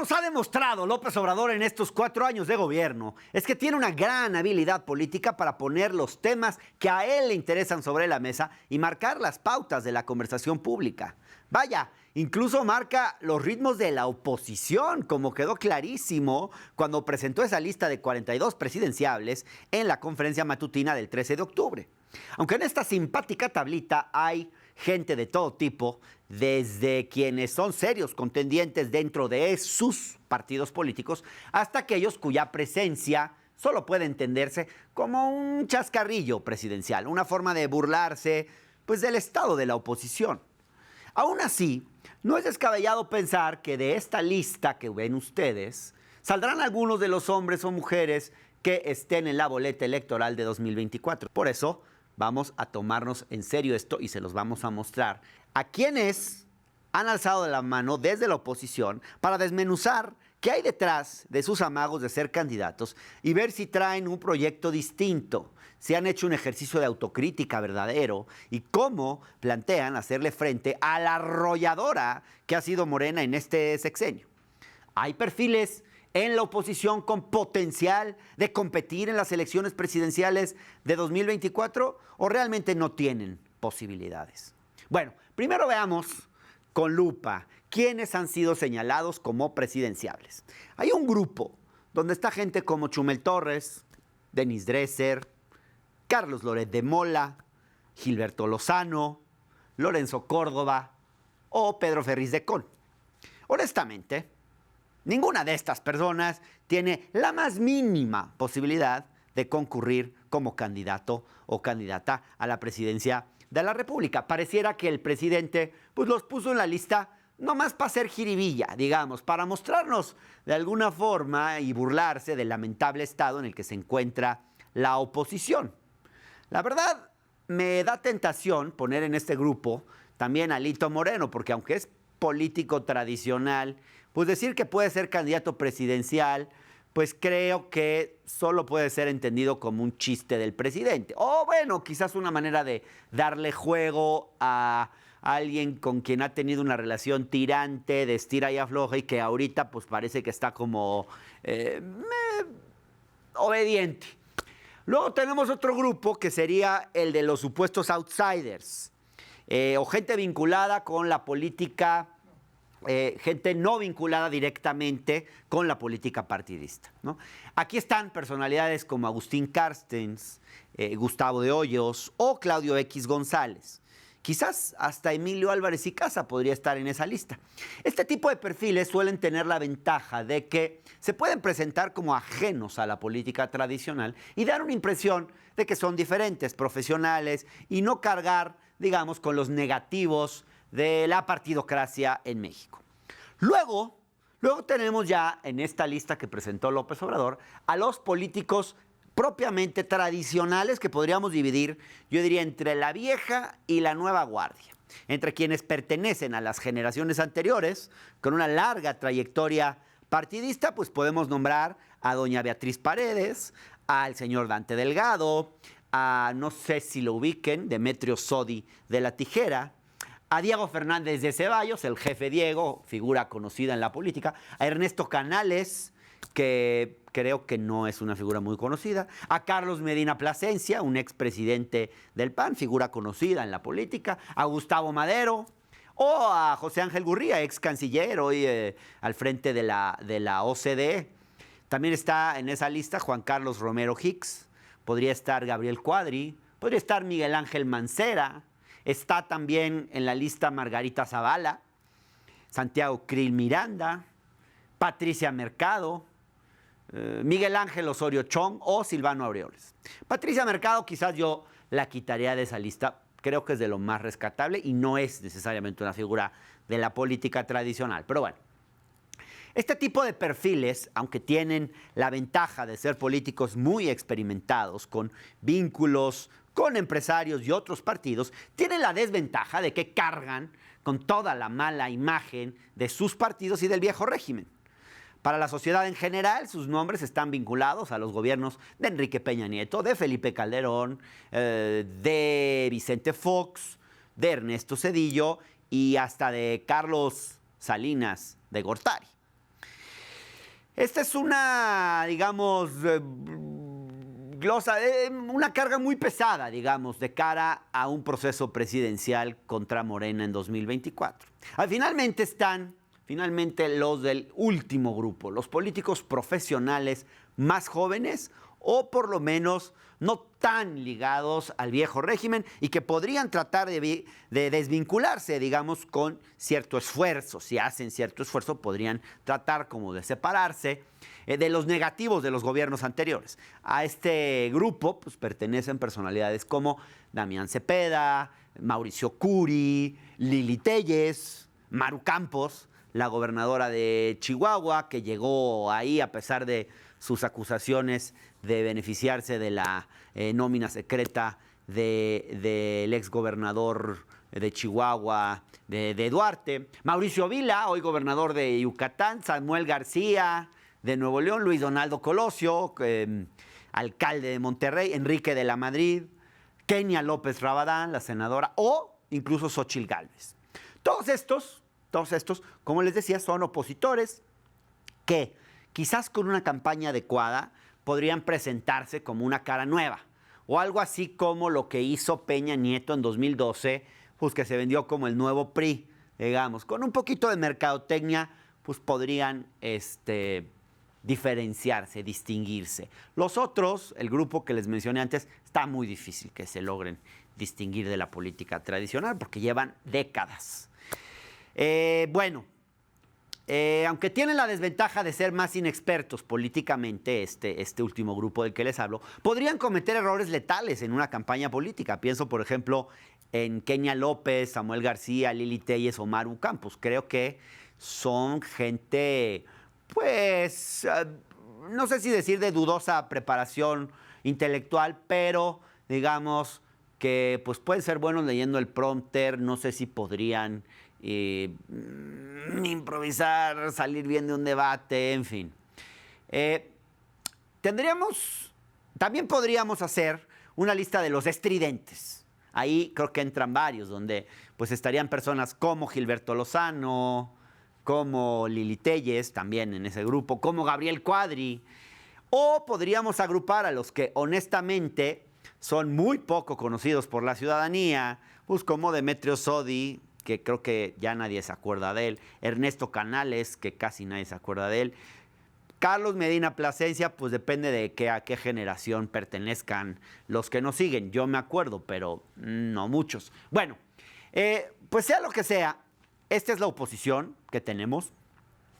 nos ha demostrado López Obrador en estos 4 años de gobierno es que tiene una gran habilidad política para poner los temas que a él le interesan sobre la mesa y marcar las pautas de la conversación pública. Vaya, incluso marca los ritmos de la oposición, como quedó clarísimo cuando presentó esa lista de 42 presidenciables en la conferencia matutina del 13 de octubre. Aunque en esta simpática tablita hay gente de todo tipo, desde quienes son serios contendientes dentro de sus partidos políticos, hasta aquellos cuya presencia solo puede entenderse como un chascarrillo presidencial, una forma de burlarse, pues, del estado de la oposición. Aún así, no es descabellado pensar que de esta lista que ven ustedes, saldrán algunos de los hombres o mujeres que estén en la boleta electoral de 2024. Por eso, vamos a tomarnos en serio esto y se los vamos a mostrar a quienes han alzado la mano desde la oposición para desmenuzar qué hay detrás de sus amagos de ser candidatos y ver si traen un proyecto distinto, si han hecho un ejercicio de autocrítica verdadero y cómo plantean hacerle frente a la arrolladora que ha sido Morena en este sexenio. Hay perfiles en la oposición con potencial de competir en las elecciones presidenciales de 2024 o realmente no tienen posibilidades. Bueno, primero veamos con lupa quiénes han sido señalados como presidenciables. Hay un grupo donde está gente como Chumel Torres, Denis Dresser, Carlos Loret de Mola, Gilberto Lozano, Lorenzo Córdoba o Pedro Ferriz de Con. Honestamente, ninguna de estas personas tiene la más mínima posibilidad de concurrir como candidato o candidata a la presidencia de la República. Pareciera que el presidente pues, los puso en la lista nomás para hacer jiribilla, digamos, para mostrarnos de alguna forma y burlarse del lamentable estado en el que se encuentra la oposición. La verdad, me da tentación poner en este grupo también a Alito Moreno, porque aunque es político tradicional, pues decir que puede ser candidato presidencial, pues creo que solo puede ser entendido como un chiste del presidente. O bueno, quizás una manera de darle juego a alguien con quien ha tenido una relación tirante, de estira y afloja, y que ahorita pues parece que está como obediente. Luego tenemos otro grupo que sería el de los supuestos outsiders, o gente vinculada con la política, gente no vinculada directamente con la política partidista, ¿no? Aquí están personalidades como Agustín Carstens, Gustavo de Hoyos o Claudio X González. Quizás hasta Emilio Álvarez y Casa podría estar en esa lista. Este tipo de perfiles suelen tener la ventaja de que se pueden presentar como ajenos a la política tradicional y dar una impresión de que son diferentes, profesionales y no cargar, digamos, con los negativos de la partidocracia en México. Luego tenemos ya en esta lista que presentó López Obrador a los políticos propiamente tradicionales que podríamos dividir, yo diría, entre la vieja y la nueva guardia, entre quienes pertenecen a las generaciones anteriores, con una larga trayectoria partidista, pues podemos nombrar a doña Beatriz Paredes, al señor Dante Delgado, a, no sé si lo ubiquen, Demetrio Sodi de la Tijera, a Diego Fernández de Ceballos, el jefe Diego, figura conocida en la política, a Ernesto Canales, que creo que no es una figura muy conocida, a Carlos Medina Plasencia, un expresidente del PAN, figura conocida en la política, a Gustavo Madero, o a José Ángel Gurría, ex canciller, hoy al frente de la OCDE. También está en esa lista Juan Carlos Romero Hicks, podría estar Gabriel Cuadri, podría estar Miguel Ángel Mancera, está también en la lista Margarita Zavala, Santiago Krill Miranda, Patricia Mercado, Miguel Ángel Osorio Chong o Silvano Aureoles. Patricia Mercado quizás yo la quitaría de esa lista, creo que es de lo más rescatable y no es necesariamente una figura de la política tradicional, pero bueno. Este tipo de perfiles, aunque tienen la ventaja de ser políticos muy experimentados, con vínculos con empresarios y otros partidos, tienen la desventaja de que cargan con toda la mala imagen de sus partidos y del viejo régimen. Para la sociedad en general, sus nombres están vinculados a los gobiernos de Enrique Peña Nieto, de Felipe Calderón, de Vicente Fox, de Ernesto Zedillo y hasta de Carlos Salinas de Gortari. Esta es una, digamos, glosa, una carga muy pesada, digamos, de cara a un proceso presidencial contra Morena en 2024. Finalmente los del último grupo, los políticos profesionales más jóvenes o por lo menos no tan ligados al viejo régimen y que podrían tratar de desvincularse, digamos, con cierto esfuerzo. Si hacen cierto esfuerzo, podrían tratar como de separarse de los negativos de los gobiernos anteriores. A este grupo pues, pertenecen personalidades como Damián Cepeda, Mauricio Curi, Lili Téllez, Maru Campos, la gobernadora de Chihuahua, que llegó ahí a pesar de sus acusaciones de beneficiarse de la nómina secreta del exgobernador de Chihuahua, de Duarte. Mauricio Vila, hoy gobernador de Yucatán. Samuel García, de Nuevo León. Luis Donaldo Colosio, alcalde de Monterrey. Enrique de la Madrid. Kenia López Rabadán, la senadora. O incluso Xóchitl Gálvez. Todos estos, como les decía, son opositores que quizás con una campaña adecuada podrían presentarse como una cara nueva, o algo así como lo que hizo Peña Nieto en 2012, pues que se vendió como el nuevo PRI, digamos. Con un poquito de mercadotecnia, pues podrían diferenciarse, distinguirse. Los otros, el grupo que les mencioné antes, está muy difícil que se logren distinguir de la política tradicional porque llevan décadas. Aunque tienen la desventaja de ser más inexpertos políticamente, este último grupo del que les hablo, podrían cometer errores letales en una campaña política. Pienso, por ejemplo, en Kenia López, Samuel García, Lili Téllez o Maru Campos. Creo que son gente, pues, no sé si decir de dudosa preparación intelectual, pero digamos que pues, pueden ser buenos leyendo el prompter. No sé si podrían improvisar, salir bien de un debate, en fin. También podríamos hacer una lista de los estridentes. Ahí creo que entran varios, donde pues estarían personas como Gilberto Lozano, como Lili Téllez, también en ese grupo, como Gabriel Cuadri. O podríamos agrupar a los que honestamente son muy poco conocidos por la ciudadanía, pues como Demetrio Sodi, que creo que ya nadie se acuerda de él, Ernesto Canales, que casi nadie se acuerda de él, Carlos Medina Plasencia, pues depende de a qué generación pertenezcan los que nos siguen. Yo me acuerdo, pero no muchos. Bueno, pues sea lo que sea, esta es la oposición que tenemos.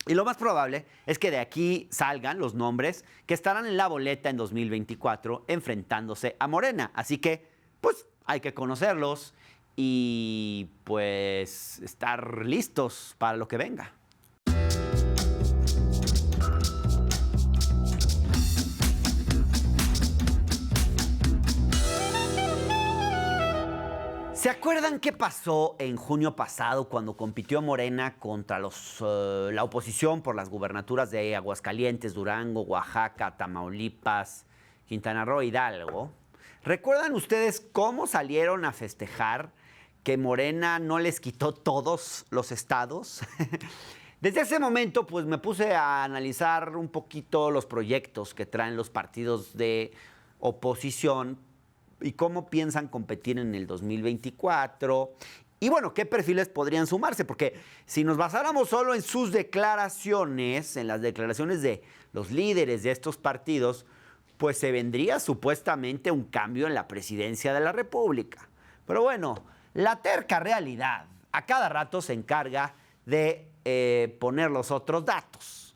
Y lo más probable es que de aquí salgan los nombres que estarán en la boleta en 2024 enfrentándose a Morena. Así que, pues, hay que conocerlos y pues estar listos para lo que venga. ¿Se acuerdan qué pasó en junio pasado cuando compitió Morena contra la oposición por las gubernaturas de Aguascalientes, Durango, Oaxaca, Tamaulipas, Quintana Roo, Hidalgo? ¿Recuerdan ustedes cómo salieron a festejar que Morena no les quitó todos los estados? Desde ese momento, pues me puse a analizar un poquito los proyectos que traen los partidos de oposición y cómo piensan competir en el 2024. Y bueno, ¿qué perfiles podrían sumarse? Porque si nos basáramos solo en sus declaraciones, en las declaraciones de los líderes de estos partidos, pues se vendría supuestamente un cambio en la presidencia de la República. Pero bueno, la terca realidad a cada rato se encarga de poner los otros datos.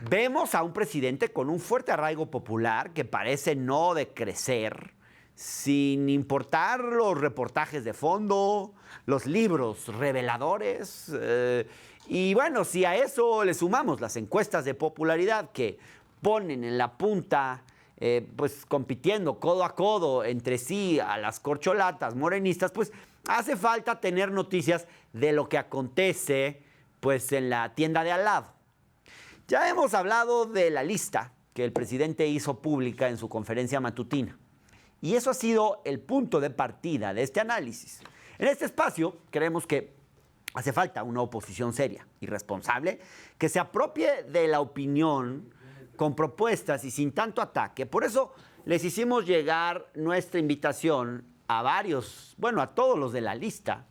Vemos a un presidente con un fuerte arraigo popular que parece no decrecer, sin importar los reportajes de fondo, los libros reveladores. Y bueno, si a eso le sumamos las encuestas de popularidad que ponen en la punta, pues compitiendo codo a codo entre sí a las corcholatas morenistas, pues hace falta tener noticias de lo que acontece pues en la tienda de al lado. Ya hemos hablado de la lista que el presidente hizo pública en su conferencia matutina. Y eso ha sido el punto de partida de este análisis. En este espacio creemos que Hace falta una oposición seria y responsable que se apropie de la opinión con propuestas y sin tanto ataque. Por eso les hicimos llegar nuestra invitación a varios, bueno, a todos los de la lista,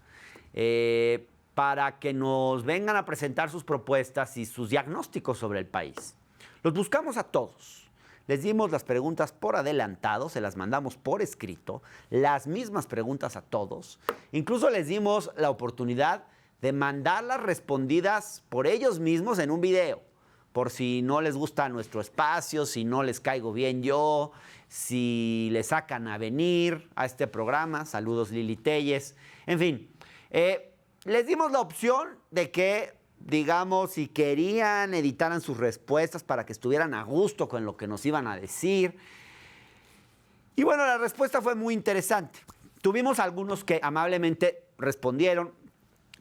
para que nos vengan a presentar sus propuestas y sus diagnósticos sobre el país. Los buscamos a todos. Les dimos las preguntas por adelantado, se las mandamos por escrito, las mismas preguntas a todos. Incluso les dimos la oportunidad de mandarlas respondidas por ellos mismos en un video, por si no les gusta nuestro espacio, si no les caigo bien yo, si les sacan a venir a este programa. Saludos, Lili Telles. En fin, les dimos la opción de que, digamos, si querían, editaran sus respuestas para que estuvieran a gusto con lo que nos iban a decir. Y bueno, la respuesta fue muy interesante. Tuvimos algunos que amablemente respondieron,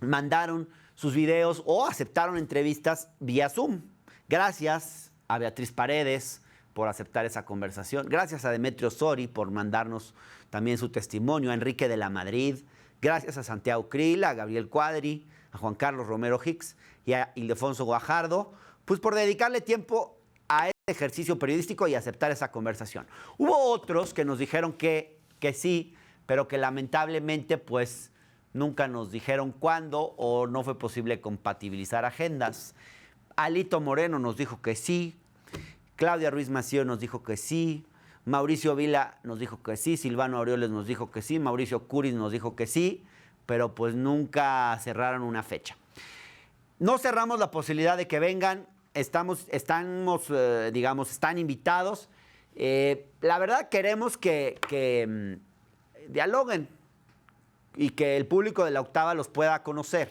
mandaron sus videos o aceptaron entrevistas vía Zoom. Gracias a Beatriz Paredes por aceptar esa conversación. Gracias a Demetrio Sori por mandarnos también su testimonio. A Enrique de la Madrid. Gracias a Santiago Krill, a Gabriel Cuadri, a Juan Carlos Romero Hicks y a Ildefonso Guajardo, pues por dedicarle tiempo a este ejercicio periodístico y aceptar esa conversación. Hubo otros que nos dijeron que sí, pero que lamentablemente pues nunca nos dijeron cuándo o no fue posible compatibilizar agendas. Alito Moreno nos dijo que sí, Claudia Ruiz Massieu nos dijo que sí, Mauricio Vila nos dijo que sí, Silvano Aureoles nos dijo que sí, Mauricio Curis nos dijo que sí, pero pues nunca cerraron una fecha. No cerramos la posibilidad de que vengan, digamos, están invitados. La verdad queremos que dialoguen y que el público de La Octava los pueda conocer.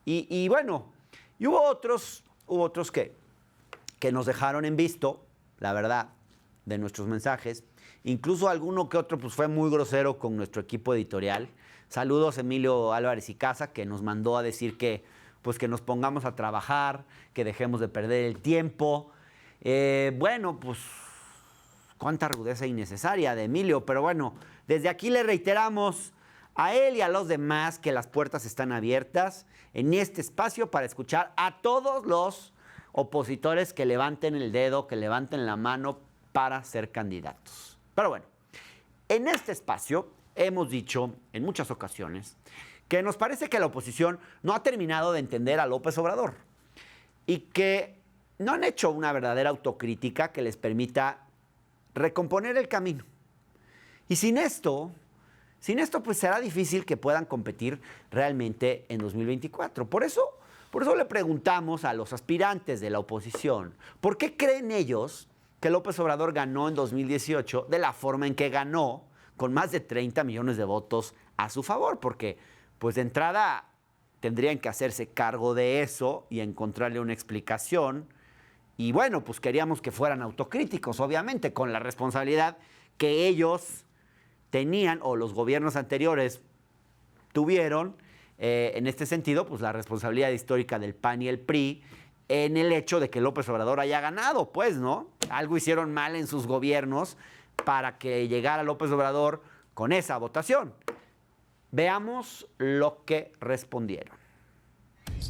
Y bueno, y hubo otros que nos dejaron en visto, la verdad, de nuestros mensajes. Incluso alguno que otro pues, fue muy grosero con nuestro equipo editorial. Saludos Emilio Álvarez y Casa, que nos mandó a decir que nos pongamos a trabajar, que dejemos de perder el tiempo. Bueno, pues cuánta rudeza innecesaria de Emilio, pero bueno, desde aquí le reiteramos a él y a los demás que las puertas están abiertas en este espacio para escuchar a todos los opositores que levanten el dedo, que levanten la mano para ser candidatos. Pero bueno, en este espacio hemos dicho en muchas ocasiones que nos parece que la oposición no ha terminado de entender a López Obrador y que no han hecho una verdadera autocrítica que les permita recomponer el camino. Y sin esto pues será difícil que puedan competir realmente en 2024. Por eso le preguntamos a los aspirantes de la oposición, ¿por qué creen ellos que López Obrador ganó en 2018 de la forma en que ganó, con más de 30 millones de votos a su favor? Porque, pues de entrada, tendrían que hacerse cargo de eso y encontrarle una explicación. Y bueno, pues queríamos que fueran autocríticos, obviamente, con la responsabilidad que ellos tenían, o los gobiernos anteriores tuvieron, en este sentido, pues la responsabilidad histórica del PAN y el PRI, en el hecho de que López Obrador haya ganado, pues, ¿no? Algo hicieron mal en sus gobiernos para que llegara López Obrador con esa votación. Veamos lo que respondieron.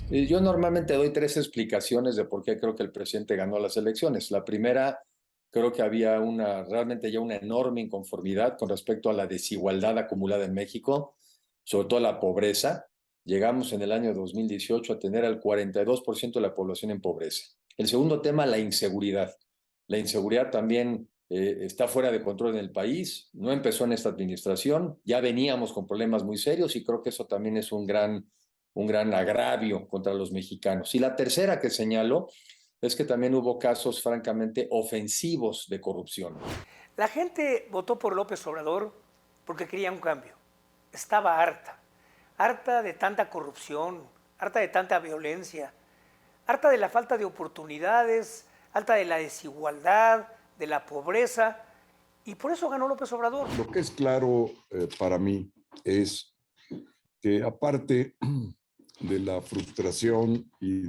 Yo normalmente doy 3 explicaciones de por qué creo que el presidente ganó las elecciones. La primera, creo que había realmente ya una enorme inconformidad con respecto a la desigualdad acumulada en México, sobre todo la pobreza. Llegamos en el año 2018 a tener al 42% de la población en pobreza. El segundo tema, la inseguridad. La inseguridad también está fuera de control en el país. No empezó en esta administración. Ya veníamos con problemas muy serios y creo que eso también es un gran agravio contra los mexicanos. Y la tercera que señalo es que también hubo casos francamente ofensivos de corrupción. La gente votó por López Obrador porque quería un cambio. Estaba harta de tanta corrupción, harta de tanta violencia, harta de la falta de oportunidades, harta de la desigualdad, de la pobreza, y por eso ganó López Obrador. Lo que es claro para mí es que aparte de la frustración y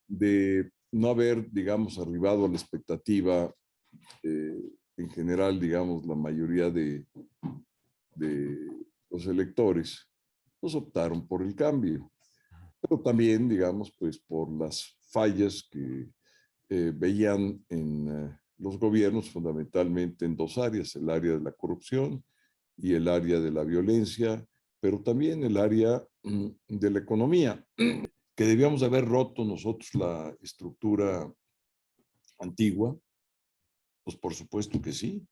de no haber, digamos, arribado a la expectativa, en general, digamos, la mayoría de los electores, pues optaron por el cambio. Pero también, digamos, pues por las fallas que veían en los gobiernos, fundamentalmente en dos áreas, el área de la corrupción y el área de la violencia, pero también el área de la economía, que debíamos haber roto nosotros la estructura antigua, pues por supuesto que sí.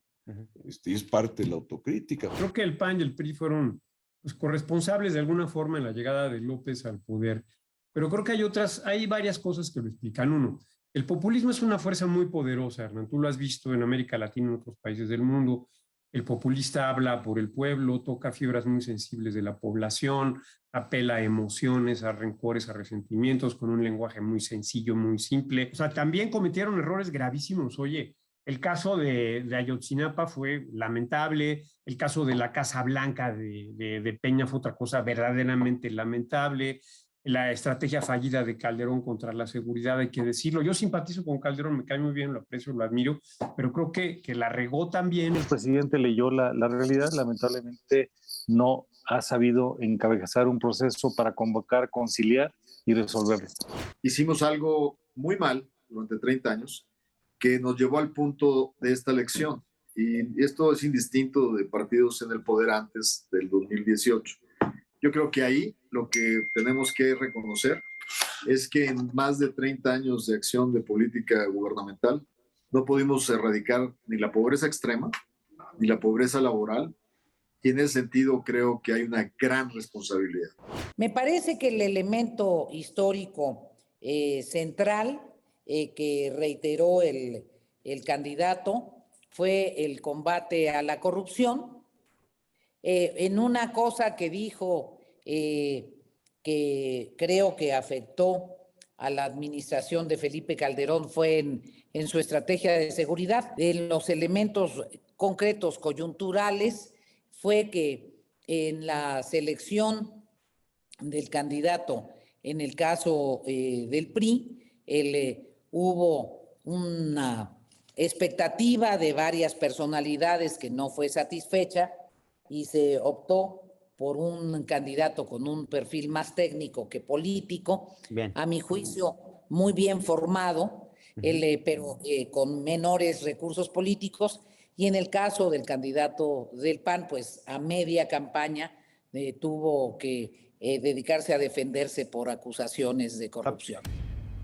Es parte de la autocrítica. Creo que el PAN y el PRI fueron pues, corresponsables de alguna forma en la llegada de López al poder, pero creo que hay varias cosas que lo explican. Uno, el populismo es una fuerza muy poderosa, Hernán, tú lo has visto en América Latina y en otros países del mundo. El populista habla por el pueblo, toca fibras muy sensibles de la población, apela a emociones, a rencores, a resentimientos, con un lenguaje muy sencillo, muy simple. O sea, también cometieron errores gravísimos. Oye, el caso de Ayotzinapa fue lamentable, el caso de la Casa Blanca de Peña fue otra cosa verdaderamente lamentable, la estrategia fallida de Calderón contra la seguridad, hay que decirlo. Yo simpatizo con Calderón, me cae muy bien, lo aprecio, lo admiro, pero creo que la regó también. El presidente leyó la realidad, lamentablemente no ha sabido encabezar un proceso para convocar, conciliar y resolverlo. Hicimos algo muy mal durante 30 años que nos llevó al punto de esta elección. Y esto es indistinto de partidos en el poder antes del 2018. Yo creo que ahí lo que tenemos que reconocer es que en más de 30 años de acción de política gubernamental no pudimos erradicar ni la pobreza extrema ni la pobreza laboral, y en ese sentido creo que hay una gran responsabilidad. Me parece que el elemento histórico central que reiteró el candidato fue el combate a la corrupción. En una cosa que dijo que creo que afectó a la administración de Felipe Calderón fue en su estrategia de seguridad. En los elementos concretos coyunturales fue que en la selección del candidato, en el caso del PRI, hubo una expectativa de varias personalidades que no fue satisfecha y se optó por un candidato con un perfil más técnico que político, bien. A mi juicio muy bien formado, pero con menores recursos políticos, y en el caso del candidato del PAN, pues a media campaña tuvo que dedicarse a defenderse por acusaciones de corrupción.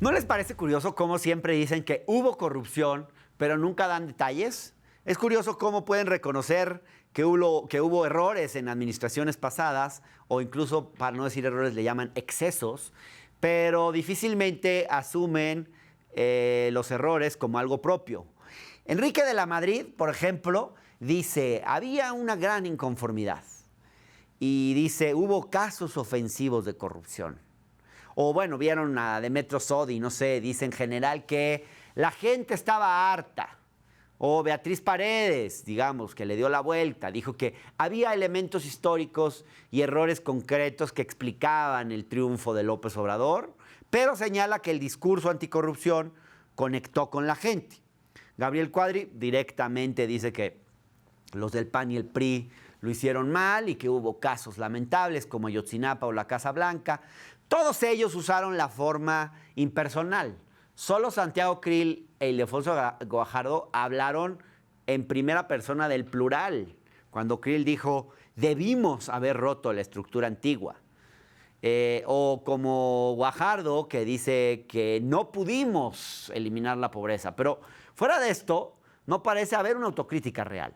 ¿No les parece curioso cómo siempre dicen que hubo corrupción, pero nunca dan detalles? Es curioso cómo pueden reconocer que hubo errores en administraciones pasadas, o incluso, para no decir errores, le llaman excesos, pero difícilmente asumen los errores como algo propio. Enrique de la Madrid, por ejemplo, dice, había una gran inconformidad y dice, hubo casos ofensivos de corrupción. O bueno, vieron a Demetrio Sodi, no sé, dice en general que la gente estaba harta. O Beatriz Paredes, digamos, que le dio la vuelta, dijo que había elementos históricos y errores concretos que explicaban el triunfo de López Obrador, pero señala que el discurso anticorrupción conectó con la gente. Gabriel Cuadri directamente dice que los del PAN y el PRI lo hicieron mal y que hubo casos lamentables como Ayotzinapa o la Casa Blanca. Todos ellos usaron la forma impersonal. Solo Santiago Krill e Ildefonso Guajardo hablaron en primera persona del plural, cuando Krill dijo, debimos haber roto la estructura antigua. O como Guajardo, que dice que no pudimos eliminar la pobreza. Pero fuera de esto, no parece haber una autocrítica real.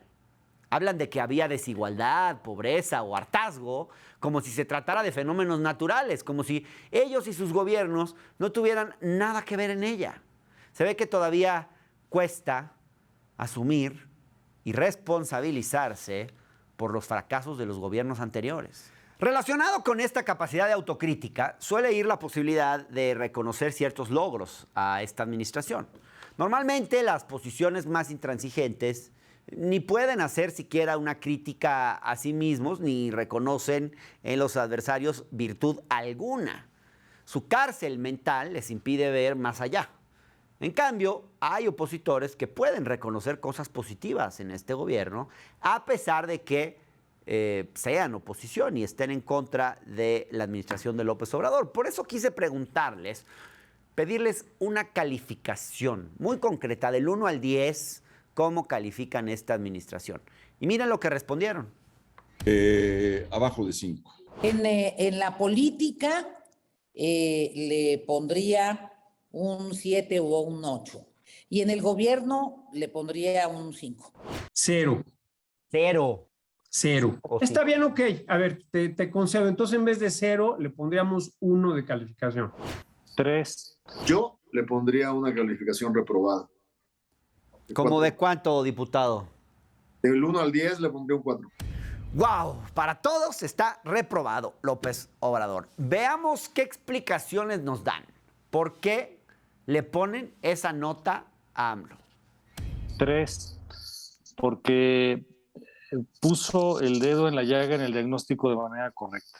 Hablan de que había desigualdad, pobreza o hartazgo, como si se tratara de fenómenos naturales, como si ellos y sus gobiernos no tuvieran nada que ver en ella. Se ve que todavía cuesta asumir y responsabilizarse por los fracasos de los gobiernos anteriores. Relacionado con esta capacidad de autocrítica, suele ir la posibilidad de reconocer ciertos logros a esta administración. Normalmente las posiciones más intransigentes ni pueden hacer siquiera una crítica a sí mismos, ni reconocen en los adversarios virtud alguna. Su cárcel mental les impide ver más allá. En cambio, hay opositores que pueden reconocer cosas positivas en este gobierno, a pesar de que sean oposición y estén en contra de la administración de López Obrador. Por eso quise preguntarles, pedirles una calificación muy concreta, del 1 al 10, cómo califican esta administración. Y miren lo que respondieron. Abajo de 5. En la política le pondría un 7 o un 8. Y en el gobierno le pondría un 5. 0. 0. 0. Oh, Está sí. bien, ok. A ver, te concedo. Entonces, en vez de 0, le pondríamos 1 de calificación. 3. Yo le pondría una calificación reprobada. ¿Cómo de cuánto, diputado? Del 1 al 10 le pondría un 4. ¡Wow! Para todos está reprobado López Obrador. Veamos qué explicaciones nos dan. ¿Por qué le ponen esa nota a AMLO? 3. Porque puso el dedo en la llaga en el diagnóstico de manera correcta.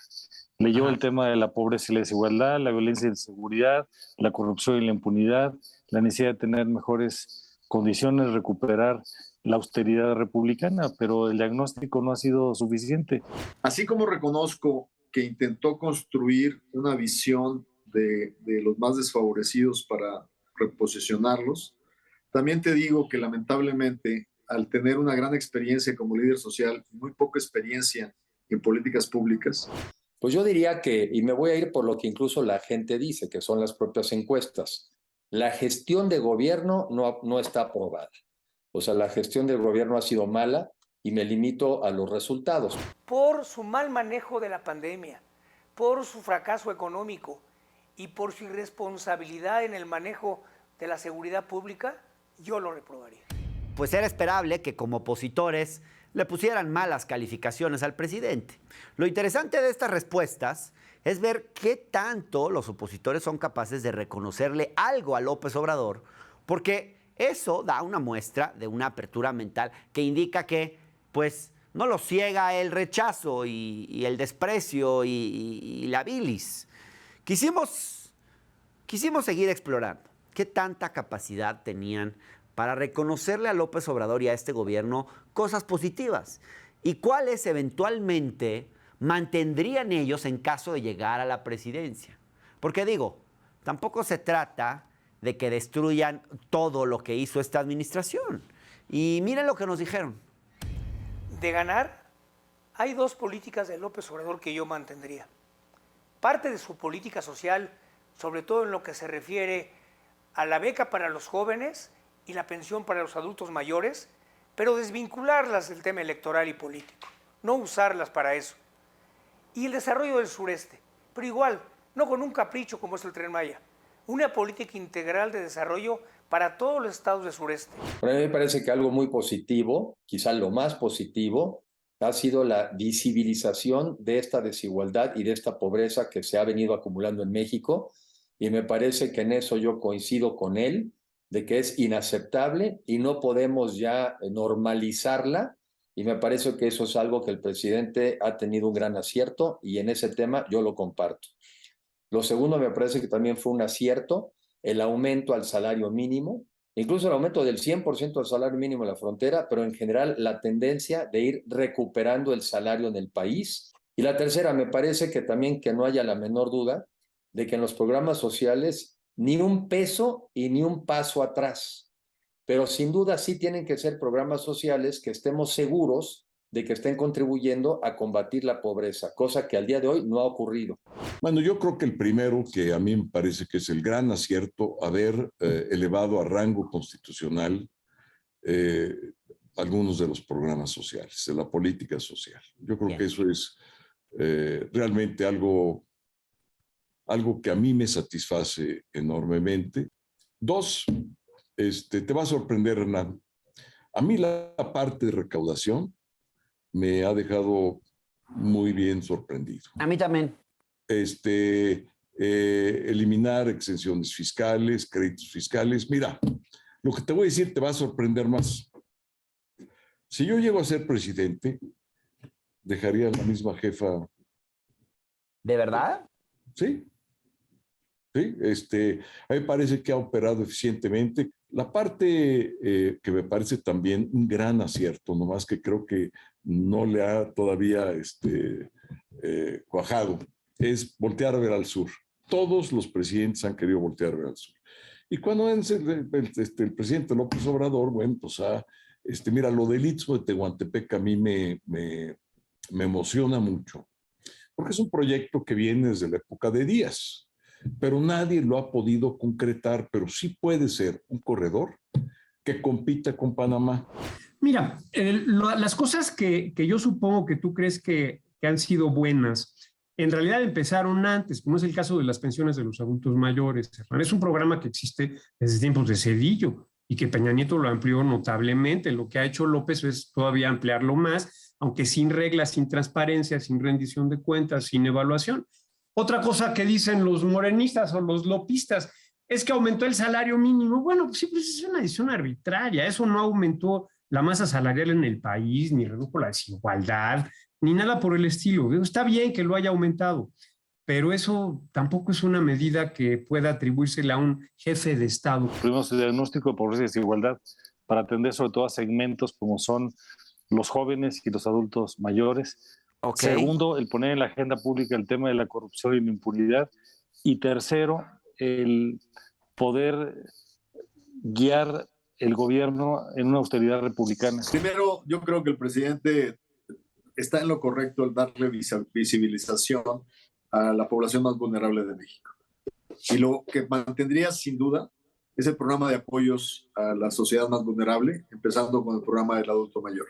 Leyó el tema de la pobreza y la desigualdad, la violencia y la inseguridad, la corrupción y la impunidad, la necesidad de tener mejores condiciones, recuperar la austeridad republicana, pero el diagnóstico no ha sido suficiente. Así como reconozco que intentó construir una visión de los más desfavorecidos para reposicionarlos, también te digo que lamentablemente, al tener una gran experiencia como líder social y muy poca experiencia en políticas públicas, Pues yo diría que, y me voy a ir por lo que incluso la gente dice, que son las propias encuestas, la gestión de gobierno no está aprobada. O sea, la gestión del gobierno ha sido mala y me limito a los resultados. Por su mal manejo de la pandemia, por su fracaso económico y por su irresponsabilidad en el manejo de la seguridad pública, yo lo reprobaría. Pues era esperable que como opositores le pusieran malas calificaciones al presidente. Lo interesante de estas respuestas es ver qué tanto los opositores son capaces de reconocerle algo a López Obrador, porque eso da una muestra de una apertura mental que indica que, pues, no lo ciega el rechazo y el desprecio y la bilis. Quisimos seguir explorando qué tanta capacidad tenían para reconocerle a López Obrador y a este gobierno cosas positivas y cuáles eventualmente mantendrían ellos en caso de llegar a la presidencia. Porque digo, tampoco se trata de que destruyan todo lo que hizo esta administración. Y miren lo que nos dijeron. De ganar, hay dos políticas de López Obrador que yo mantendría. Parte de su política social, sobre todo en lo que se refiere a la beca para los jóvenes y la pensión para los adultos mayores, pero desvincularlas del tema electoral y político, no usarlas para eso. Y el desarrollo del sureste, pero igual, no con un capricho como es el Tren Maya, una política integral de desarrollo para todos los estados del sureste. Pero a mí me parece que algo muy positivo, quizás lo más positivo, ha sido la visibilización de esta desigualdad y de esta pobreza que se ha venido acumulando en México, y me parece que en eso yo coincido con él, de que es inaceptable y no podemos ya normalizarla, y me parece que eso es algo que el presidente ha tenido un gran acierto y en ese tema yo lo comparto. Lo segundo, me parece que también fue un acierto el aumento al salario mínimo, incluso el aumento del 100% al salario mínimo en la frontera, pero en general la tendencia de ir recuperando el salario en el país. Y la tercera, me parece que también que no haya la menor duda de que en los programas sociales ni un peso y ni un paso atrás. Pero sin duda sí tienen que ser programas sociales que estemos seguros de que estén contribuyendo a combatir la pobreza, cosa que al día de hoy no ha ocurrido. Bueno, yo creo que el primero, que a mí me parece que es el gran acierto, haber elevado a rango constitucional algunos de los programas sociales, de la política social. Yo creo que eso es realmente algo que a mí me satisface enormemente. Dos, te va a sorprender, Hernán. A mí la parte de recaudación me ha dejado muy bien sorprendido. A mí también. Eliminar exenciones fiscales, créditos fiscales. Mira, lo que te voy a decir te va a sorprender más. Si yo llego a ser presidente, dejaría a la misma jefa. ¿De verdad? Sí. Sí, a mí me parece que ha operado eficientemente. La parte que me parece también un gran acierto, nomás que creo que no le ha todavía cuajado, es voltear a ver al sur. Todos los presidentes han querido voltear a ver al sur. Y cuando el presidente López Obrador, bueno, pues mira, lo del Istmo de Tehuantepec a mí me emociona mucho, porque es un proyecto que viene desde la época de Díaz, pero nadie lo ha podido concretar, pero sí puede ser un corredor que compita con Panamá. Mira, las cosas que yo supongo que tú crees que han sido buenas, en realidad empezaron antes, como es el caso de las pensiones de los adultos mayores. Es un programa que existe desde tiempos de Zedillo y que Peña Nieto lo amplió notablemente. Lo que ha hecho López es todavía ampliarlo más, aunque sin reglas, sin transparencia, sin rendición de cuentas, sin evaluación. Otra cosa que dicen los morenistas o los lopistas es que aumentó el salario mínimo. Bueno, pues sí, pues es una decisión arbitraria. Eso no aumentó la masa salarial en el país, ni redujo la desigualdad, ni nada por el estilo. Está bien que lo haya aumentado, pero eso tampoco es una medida que pueda atribuírsela a un jefe de Estado. Primero, el diagnóstico de pobreza y desigualdad para atender sobre todo a segmentos como son los jóvenes y los adultos mayores. Okay. Segundo, el poner en la agenda pública el tema de la corrupción y la impunidad. Y tercero, el poder guiar el gobierno en una austeridad republicana. Primero, yo creo que el presidente está en lo correcto al darle visibilización a la población más vulnerable de México. Y lo que mantendría sin duda es el programa de apoyos a la sociedad más vulnerable, empezando con el programa del adulto mayor.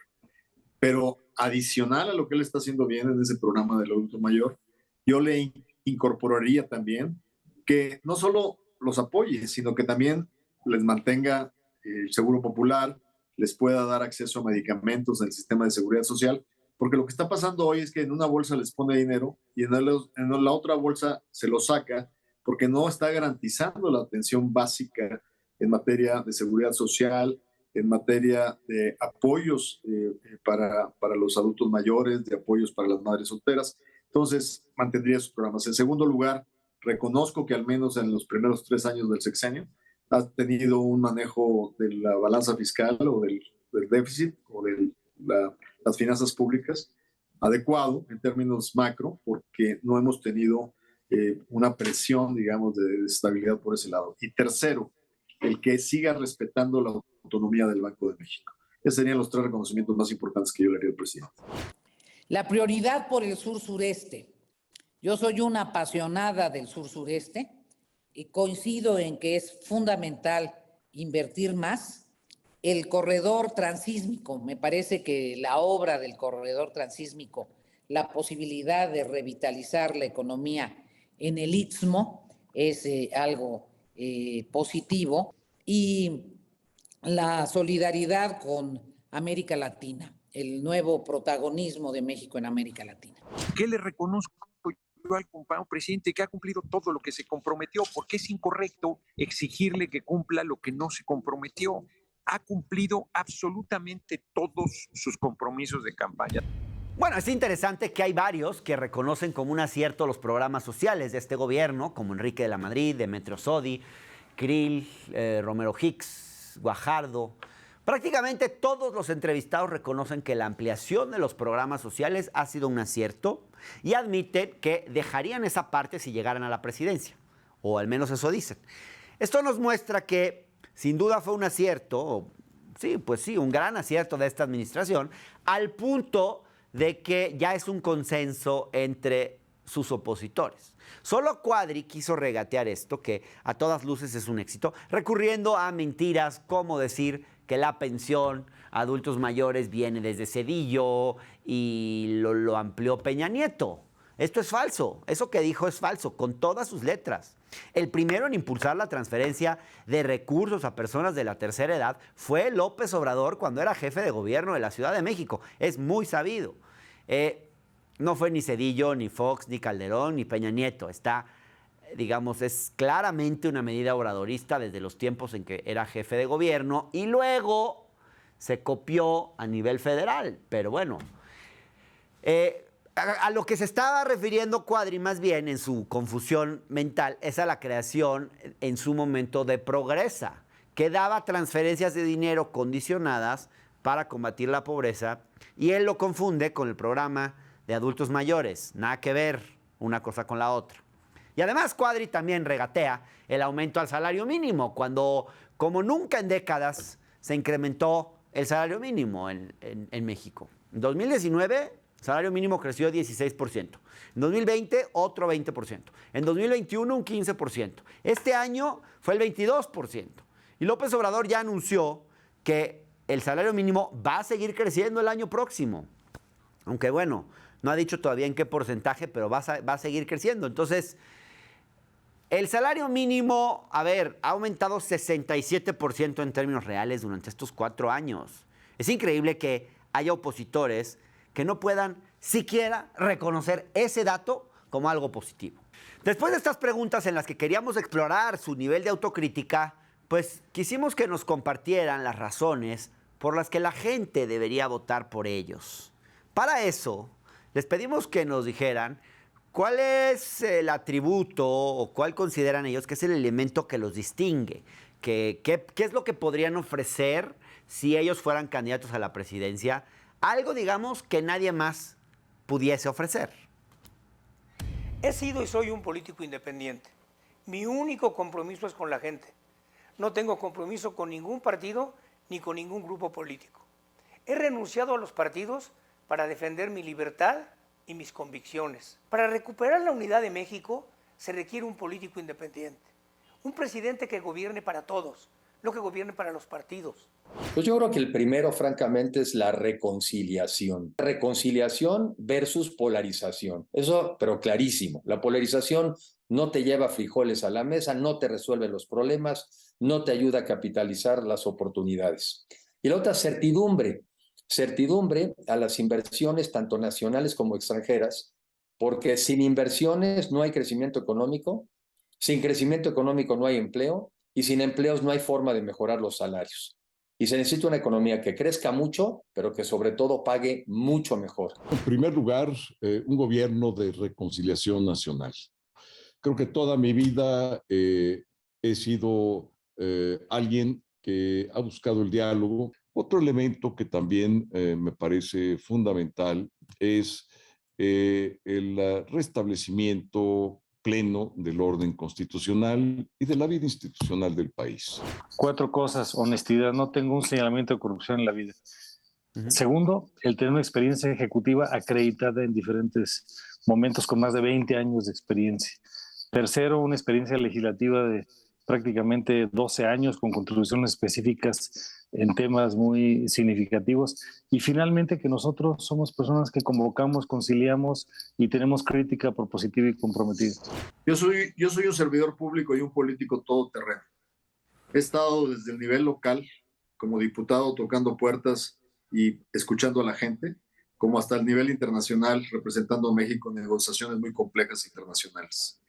Pero adicional a lo que él está haciendo bien en ese programa del adulto mayor, yo le incorporaría también que no solo los apoye, sino que también les mantenga el seguro popular, les pueda dar acceso a medicamentos en el sistema de seguridad social, porque lo que está pasando hoy es que en una bolsa les pone dinero y en la otra bolsa se lo saca porque no está garantizando la atención básica en materia de seguridad social, en materia de apoyos para los adultos mayores, de apoyos para las madres solteras. Entonces, mantendría sus programas. En segundo lugar, reconozco que al menos en los primeros 3 años del sexenio ha tenido un manejo de la balanza fiscal o del déficit o de las finanzas públicas adecuado en términos macro, porque no hemos tenido una presión, digamos, de estabilidad por ese lado. Y tercero, el que siga respetando la autonomía del Banco de México. Esos serían los 3 reconocimientos más importantes que yo le haría al presidente. La prioridad por el sur-sureste. Yo soy una apasionada del sur-sureste y coincido en que es fundamental invertir más. El corredor transísmico, me parece que la obra del corredor transísmico, la posibilidad de revitalizar la economía en el Istmo es algo positivo, y la solidaridad con América Latina, el nuevo protagonismo de México en América Latina. ¿Qué le reconozco yo al presidente? Que ha cumplido todo lo que se comprometió, porque es incorrecto exigirle que cumpla lo que no se comprometió. Ha cumplido absolutamente todos sus compromisos de campaña. Bueno, es interesante que hay varios que reconocen como un acierto los programas sociales de este gobierno, como Enrique de la Madrid, Demetrio Sodi, Krill, Romero Hicks, Guajardo. Prácticamente todos los entrevistados reconocen que la ampliación de los programas sociales ha sido un acierto y admiten que dejarían esa parte si llegaran a la presidencia, o al menos eso dicen. Esto nos muestra que sin duda fue un acierto, sí, pues sí, un gran acierto de esta administración, al punto de que ya es un consenso entre sus opositores. Solo Cuadri quiso regatear esto, que a todas luces es un éxito, recurriendo a mentiras como decir que la pensión a adultos mayores viene desde Zedillo y lo amplió Peña Nieto. Esto es falso, eso que dijo es falso, con todas sus letras. El primero en impulsar la transferencia de recursos a personas de la tercera edad fue López Obrador cuando era jefe de gobierno de la Ciudad de México. Es muy sabido. No fue ni Zedillo, ni Fox, ni Calderón, ni Peña Nieto. Está, digamos, es claramente una medida obradorista desde los tiempos en que era jefe de gobierno y luego se copió a nivel federal. Pero bueno, a lo que se estaba refiriendo Cuadri más bien en su confusión mental es a la creación en su momento de Progresa, que daba transferencias de dinero condicionadas para combatir la pobreza y él lo confunde con el programa de adultos mayores. Nada que ver una cosa con la otra. Y además Cuadri también regatea el aumento al salario mínimo, cuando como nunca en décadas se incrementó el salario mínimo en México. En 2019, el salario mínimo creció 16%. En 2020, otro 20%. En 2021, un 15%. Este año fue el 22%. Y López Obrador ya anunció que el salario mínimo va a seguir creciendo el año próximo. Aunque bueno, no ha dicho todavía en qué porcentaje, pero va a seguir creciendo. Entonces, el salario mínimo, ha aumentado 67% en términos reales durante estos 4 años. Es increíble que haya opositores que no puedan siquiera reconocer ese dato como algo positivo. Después de estas preguntas en las que queríamos explorar su nivel de autocrítica, pues quisimos que nos compartieran las razones por las que la gente debería votar por ellos. Para eso, les pedimos que nos dijeran cuál es el atributo o cuál consideran ellos que es el elemento que los distingue, qué es lo que podrían ofrecer si ellos fueran candidatos a la presidencia, algo, digamos, que nadie más pudiese ofrecer. He sido y soy un político independiente. Mi único compromiso es con la gente. No tengo compromiso con ningún partido ni con ningún grupo político. He renunciado a los partidos para defender mi libertad y mis convicciones. Para recuperar la unidad de México se requiere un político independiente, un presidente que gobierne para todos, no que gobierne para los partidos. Pues yo creo que el primero, francamente, es la reconciliación. Reconciliación versus polarización. Eso, pero clarísimo. La polarización no te lleva frijoles a la mesa, no te resuelve los problemas, no te ayuda a capitalizar las oportunidades. Y la otra, certidumbre. Certidumbre a las inversiones, tanto nacionales como extranjeras, porque sin inversiones no hay crecimiento económico, sin crecimiento económico no hay empleo, y sin empleos no hay forma de mejorar los salarios. Y se necesita una economía que crezca mucho, pero que sobre todo pague mucho mejor. En primer lugar, un gobierno de reconciliación nacional. Creo que toda mi vida he sido alguien que ha buscado el diálogo. Otro elemento que también me parece fundamental es el restablecimiento pleno del orden constitucional y de la vida institucional del país. 4 cosas. Honestidad. No tengo un señalamiento de corrupción en la vida. Segundo, el tener una experiencia ejecutiva acreditada en diferentes momentos con más de 20 años de experiencia. Tercero, una experiencia legislativa de prácticamente 12 años con contribuciones específicas en temas muy significativos. Y finalmente, que nosotros somos personas que convocamos, conciliamos y tenemos crítica propositiva y comprometida. Yo soy un servidor público y un político todoterreno. He estado desde el nivel local como diputado tocando puertas y escuchando a la gente, como hasta el nivel internacional representando a México en negociaciones muy complejas internacionales.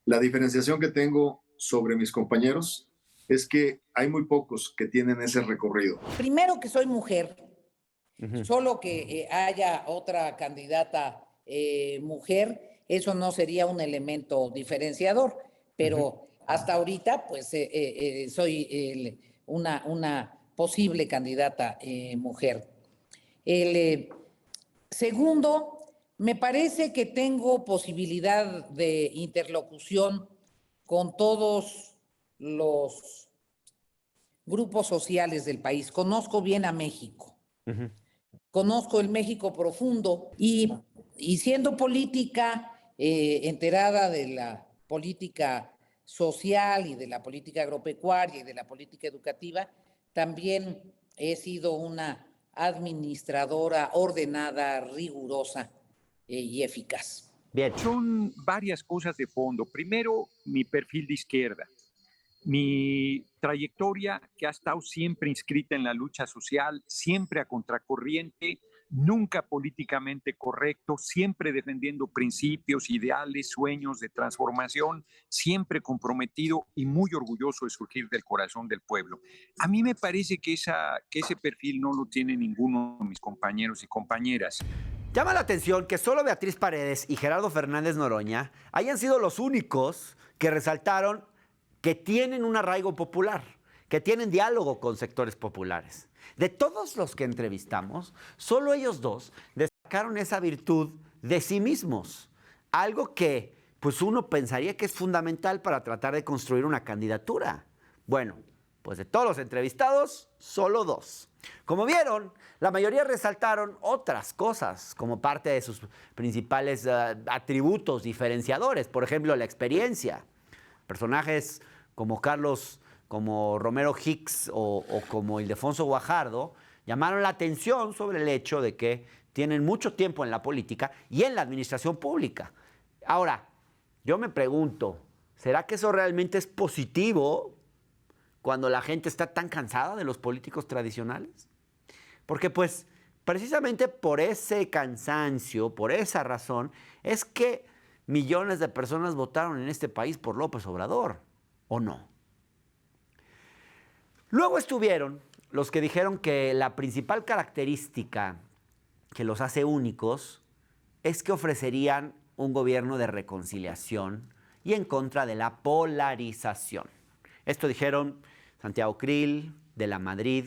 La diferenciación que tengo sobre mis compañeros es que hay muy pocos que tienen ese recorrido. Primero, que soy mujer, solo que haya otra candidata mujer, eso no sería un elemento diferenciador, pero hasta ahorita pues soy una posible candidata mujer. Segundo, me parece que tengo posibilidad de interlocución con todos los grupos sociales del país. Conozco bien a México. Conozco el México profundo y siendo política, enterada de la política social y de la política agropecuaria y de la política educativa, también he sido una administradora ordenada, rigurosa y eficaz. Bien. Son varias cosas de fondo. Primero, mi perfil de izquierda. Mi trayectoria, que ha estado siempre inscrita en la lucha social, siempre a contracorriente, nunca políticamente correcto, siempre defendiendo principios, ideales, sueños de transformación, siempre comprometido y muy orgulloso de surgir del corazón del pueblo. A mí me parece que ese perfil no lo tiene ninguno de mis compañeros y compañeras. Llama la atención que solo Beatriz Paredes y Gerardo Fernández Noroña hayan sido los únicos que resaltaron que tienen un arraigo popular, que tienen diálogo con sectores populares. De todos los que entrevistamos, solo ellos dos destacaron esa virtud de sí mismos, algo que pues uno pensaría que es fundamental para tratar de construir una candidatura. Bueno, pues de todos los entrevistados, solo dos. Como vieron, la mayoría resaltaron otras cosas como parte de sus principales atributos diferenciadores. Por ejemplo, la experiencia. Personajes como como Romero Hicks o como Ildefonso Guajardo llamaron la atención sobre el hecho de que tienen mucho tiempo en la política y en la administración pública. Ahora, yo me pregunto, ¿será que eso realmente es positivo cuando la gente está tan cansada de los políticos tradicionales? Porque pues precisamente por ese cansancio, por esa razón, es que millones de personas votaron en este país por López Obrador, ¿o no? Luego estuvieron los que dijeron que la principal característica que los hace únicos es que ofrecerían un gobierno de reconciliación y en contra de la polarización. Esto dijeron Santiago Krill, de la Madrid,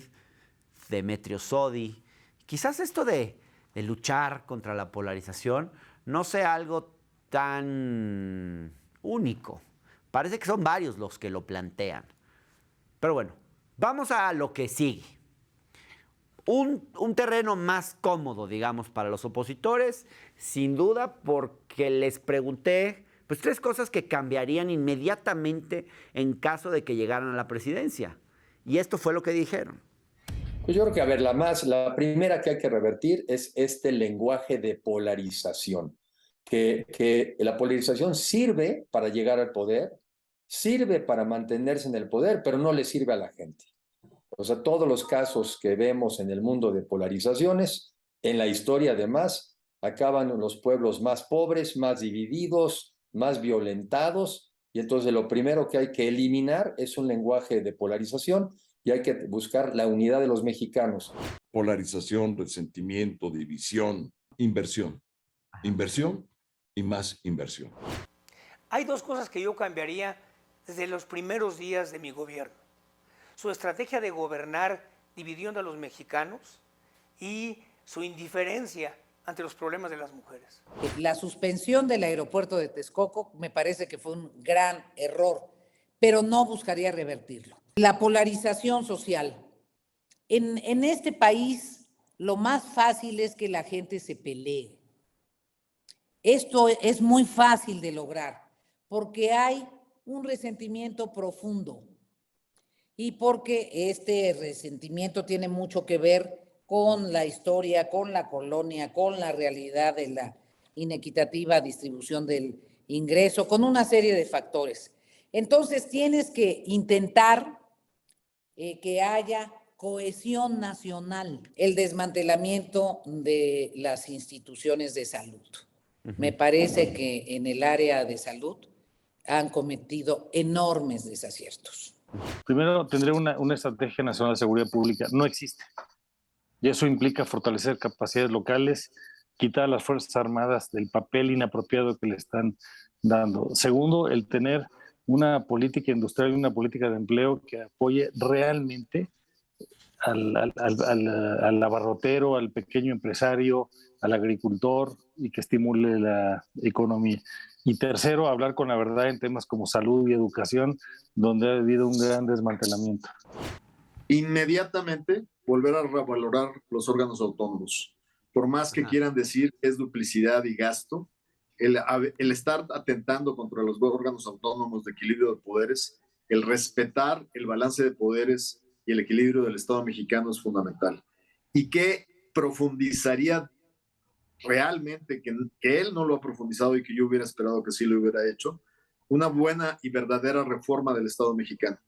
Demetrio Sodi. Quizás esto de luchar contra la polarización no sea algo tan único. Parece que son varios los que lo plantean. Pero bueno, vamos a lo que sigue. Un terreno más cómodo, digamos, para los opositores, sin duda, porque les pregunté pues 3 cosas que cambiarían inmediatamente en caso de que llegaran a la presidencia. Y esto fue lo que dijeron. Pues yo creo que, a ver, la primera que hay que revertir es este lenguaje de polarización, que la polarización sirve para llegar al poder, sirve para mantenerse en el poder, pero no le sirve a la gente. O sea, todos los casos que vemos en el mundo de polarizaciones, en la historia además, acaban en los pueblos más pobres, más divididos, más violentados, y entonces lo primero que hay que eliminar es un lenguaje de polarización y hay que buscar la unidad de los mexicanos. Polarización, resentimiento, división, inversión. Inversión y más inversión. Hay 2 cosas que yo cambiaría desde los primeros días de mi gobierno. Su estrategia de gobernar dividiendo a los mexicanos y su indiferencia ante los problemas de las mujeres. La suspensión del aeropuerto de Texcoco me parece que fue un gran error, pero no buscaría revertirlo. La polarización social. En este país, lo más fácil es que la gente se pelee. Esto es muy fácil de lograr, porque hay un resentimiento profundo y porque este resentimiento tiene mucho que ver con la historia, con la colonia, con la realidad de la inequitativa distribución del ingreso, con una serie de factores. Entonces tienes que intentar que haya cohesión nacional, el desmantelamiento de las instituciones de salud. Me parece que en el área de salud han cometido enormes desaciertos. Primero, tendré una estrategia nacional de seguridad pública. No existe. Y eso implica fortalecer capacidades locales, quitar a las Fuerzas Armadas del papel inapropiado que le están dando. Segundo, el tener una política industrial y una política de empleo que apoye realmente al abarrotero, al pequeño empresario, al agricultor y que estimule la economía. Y tercero, hablar con la verdad en temas como salud y educación, donde ha habido un gran desmantelamiento. Inmediatamente volver a revalorar los órganos autónomos. Por más que quieran decir que es duplicidad y gasto, el estar atentando contra los órganos autónomos de equilibrio de poderes, el respetar el balance de poderes y el equilibrio del Estado mexicano es fundamental. Y que profundizaría realmente, que él no lo ha profundizado y que yo hubiera esperado que sí lo hubiera hecho, una buena y verdadera reforma del Estado mexicano,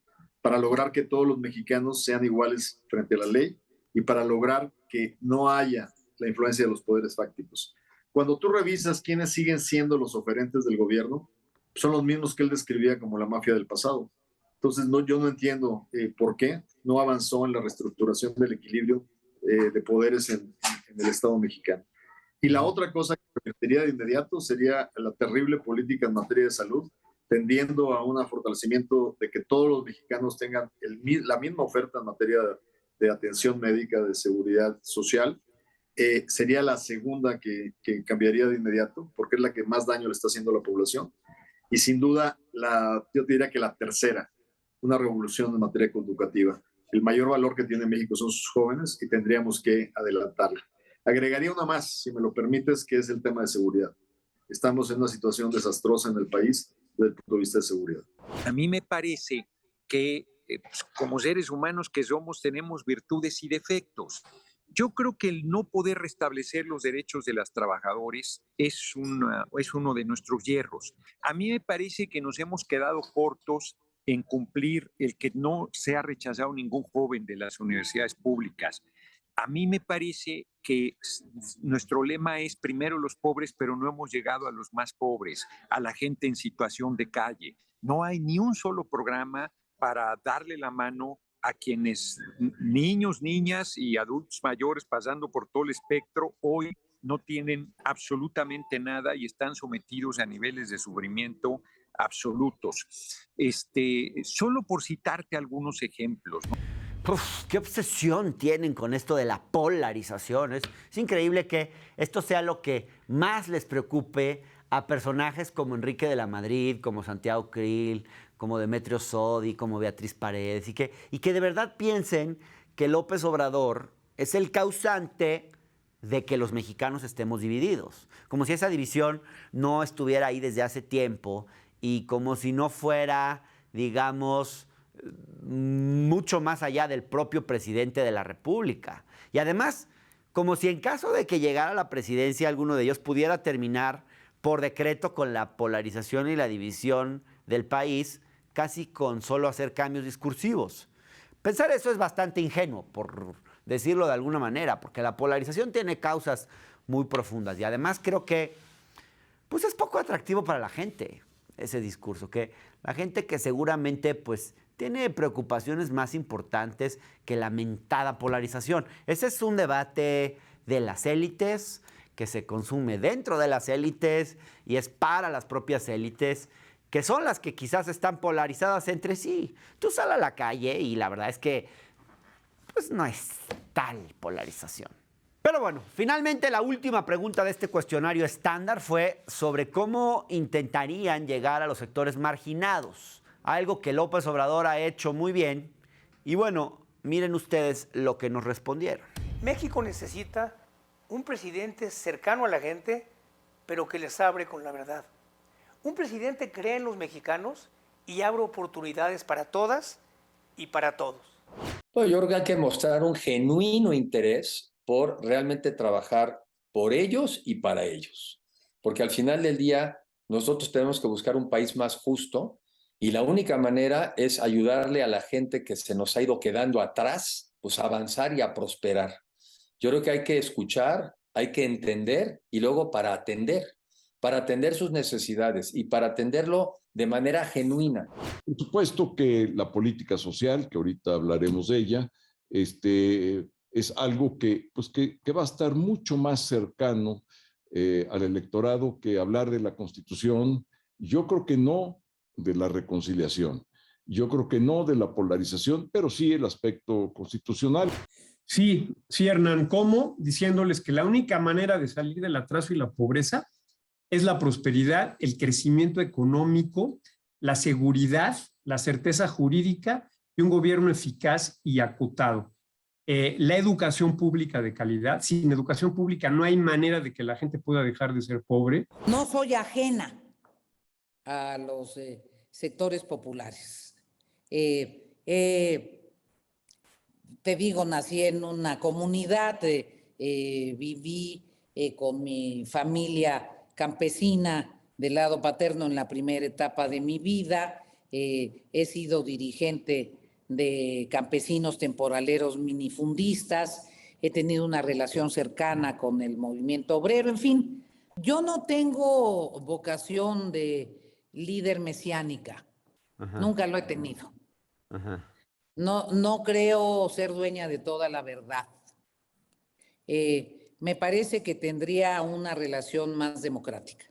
para lograr que todos los mexicanos sean iguales frente a la ley y para lograr que no haya la influencia de los poderes fácticos. Cuando tú revisas quiénes siguen siendo los oferentes del gobierno, son los mismos que él describía como la mafia del pasado. Entonces, yo no entiendo por qué no avanzó en la reestructuración del equilibrio de poderes en el Estado mexicano. Y la otra cosa que revertiría de inmediato sería la terrible política en materia de salud, tendiendo a un fortalecimiento de que todos los mexicanos tengan la misma oferta en materia de atención médica, de seguridad social. Sería la segunda que cambiaría de inmediato, porque es la que más daño le está haciendo a la población. Y sin duda, yo te diría que la tercera, una revolución en materia educativa. El mayor valor que tiene México son sus jóvenes y tendríamos que adelantarla. Agregaría una más, si me lo permites, que es el tema de seguridad. Estamos en una situación desastrosa en el país desde el punto de vista de seguridad. A mí me parece que pues, como seres humanos que somos, tenemos virtudes y defectos. Yo creo que el no poder restablecer los derechos de los trabajadores es uno de nuestros hierros. A mí me parece que nos hemos quedado cortos en cumplir el que no se ha rechazado ningún joven de las universidades públicas. A mí me parece que nuestro lema es primero los pobres, pero no hemos llegado a los más pobres, a la gente en situación de calle. No hay ni un solo programa para darle la mano a quienes, niños, niñas y adultos mayores, pasando por todo el espectro, hoy no tienen absolutamente nada y están sometidos a niveles de sufrimiento absolutos. Solo por citarte algunos ejemplos, ¿no? Uf, qué obsesión tienen con esto de la polarización. Es increíble que esto sea lo que más les preocupe a personajes como Enrique de la Madrid, como Santiago Krill, como Demetrio Sodi, como Beatriz Paredes, y que de verdad piensen que López Obrador es el causante de que los mexicanos estemos divididos. Como si esa división no estuviera ahí desde hace tiempo y como si no fuera, digamos, mucho más allá del propio presidente de la República. Y además, como si en caso de que llegara a la presidencia alguno de ellos pudiera terminar por decreto con la polarización y la división del país, casi con solo hacer cambios discursivos. Pensar eso es bastante ingenuo, por decirlo de alguna manera, porque la polarización tiene causas muy profundas y además creo que pues es poco atractivo para la gente ese discurso, que la gente que seguramente pues tiene preocupaciones más importantes que la mentada polarización. Ese es un debate de las élites que se consume dentro de las élites y es para las propias élites, que son las que quizás están polarizadas entre sí. Tú sal a la calle y la verdad es que pues no es tal polarización. Pero bueno, finalmente la última pregunta de este cuestionario estándar fue sobre cómo intentarían llegar a los sectores marginados, algo que López Obrador ha hecho muy bien. Y bueno, miren ustedes lo que nos respondieron. México necesita un presidente cercano a la gente, pero que les hable con la verdad. Un presidente cree en los mexicanos y abre oportunidades para todas y para todos. Yo creo que hay que mostrar un genuino interés por realmente trabajar por ellos y para ellos. Porque al final del día nosotros tenemos que buscar un país más justo y la única manera es ayudarle a la gente que se nos ha ido quedando atrás, pues a avanzar y a prosperar. Yo creo que hay que escuchar, hay que entender y luego para atender sus necesidades y para atenderlo de manera genuina. Por supuesto que la política social, que ahorita hablaremos de ella, es algo que va a estar mucho más cercano al electorado que hablar de la Constitución. Yo creo que no de la reconciliación, yo creo que no de la polarización, pero sí el aspecto constitucional. Sí, Hernán, ¿cómo? Diciéndoles que la única manera de salir del atraso y la pobreza es la prosperidad, el crecimiento económico, la seguridad, la certeza jurídica y un gobierno eficaz y acotado. La educación pública de calidad. Sin educación pública no hay manera de que la gente pueda dejar de ser pobre. No soy ajena a los sectores populares. Te digo, nací en una comunidad, viví con mi familia campesina del lado paterno en la primera etapa de mi vida, he sido dirigente de campesinos temporaleros minifundistas, he tenido una relación cercana con el movimiento obrero, en fin. Yo no tengo vocación de líder mesiánica, nunca lo he tenido. No creo ser dueña de toda la verdad. Me parece que tendría una relación más democrática.